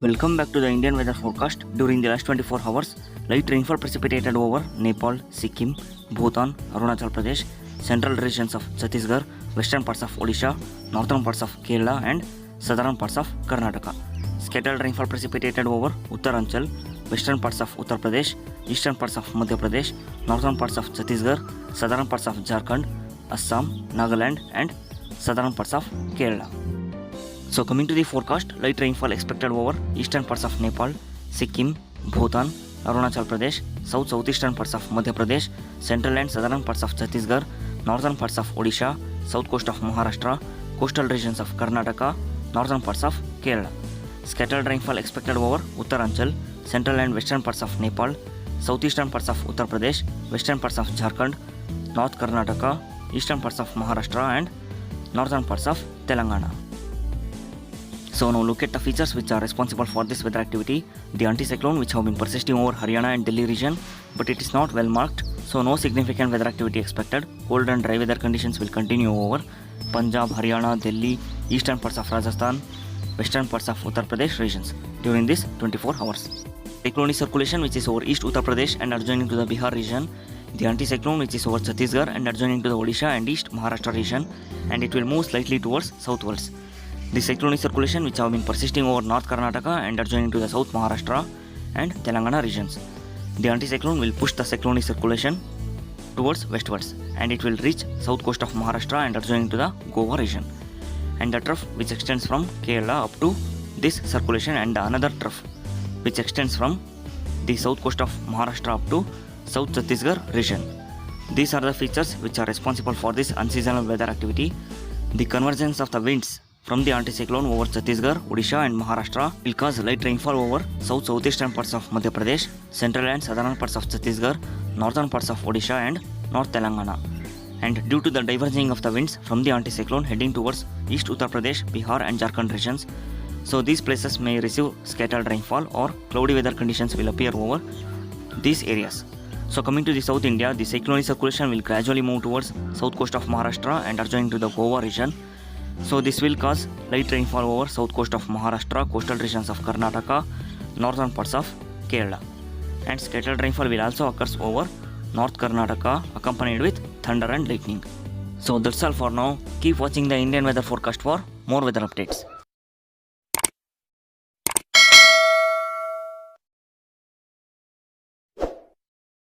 Welcome back to the Indian weather forecast. During the last 24 hours, light rainfall precipitated over Nepal, Sikkim, Bhutan, Arunachal Pradesh, central regions of Chhattisgarh, western parts of Odisha, northern parts of Kerala and southern parts of Karnataka. Scattered rainfall precipitated over Uttaranchal, western parts of Uttar Pradesh, eastern parts of Madhya Pradesh, northern parts of Chhattisgarh, southern parts of Jharkhand, Assam, Nagaland and southern parts of Kerala. So coming to the forecast, light rainfall expected over eastern parts of Nepal, Sikkim, Bhutan, Arunachal Pradesh, southeastern parts of Madhya Pradesh, central and southern parts of Chhattisgarh, northern parts of Odisha, south coast of Maharashtra, coastal regions of Karnataka, northern parts of Kerala. Scattered rainfall expected over Uttaranchal, central and western parts of Nepal, southeastern parts of Uttar Pradesh, western parts of Jharkhand, north Karnataka, eastern parts of Maharashtra and northern parts of Telangana. So now look at the features which are responsible for this weather activity. The anticyclone which have been persisting over Haryana and Delhi region, but it is not well marked, so no significant weather activity expected. Cold and dry weather conditions will continue over Punjab, Haryana, Delhi, eastern parts of Rajasthan, western parts of Uttar Pradesh regions during this 24 hours. Cyclonic circulation which is over East Uttar Pradesh and adjoining to the Bihar region. The anticyclone which is over Chhattisgarh and adjoining to the Odisha and East Maharashtra region, and it will move slightly towards southwards. The cyclonic circulation which have been persisting over North Karnataka and adjoining to the South Maharashtra and Telangana regions. The anticyclone will push the cyclonic circulation towards westwards and it will reach south coast of Maharashtra and adjoining to the Goa region. And the trough which extends from Kerala up to this circulation, and another trough which extends from the south coast of Maharashtra up to South Chhattisgarh region. These are the features which are responsible for this unseasonal weather activity. The convergence of the winds from the anticyclone over Chhattisgarh, Odisha and Maharashtra will cause light rainfall over southeastern parts of Madhya Pradesh, central and southern parts of Chhattisgarh, northern parts of Odisha and North Telangana. And due to the diverging of the winds from the anticyclone heading towards East Uttar Pradesh, Bihar and Jharkhand regions, so these places may receive scattered rainfall or cloudy weather conditions will appear over these areas. So coming to the South India, the cyclonic circulation will gradually move towards south coast of Maharashtra and adjoining to the Goa region. So this will cause light rainfall over south coast of Maharashtra, coastal regions of Karnataka, northern parts of Kerala. And scattered rainfall will also occur over North Karnataka accompanied with thunder and lightning. So that's all for now. Keep watching the Indian weather forecast for more weather updates.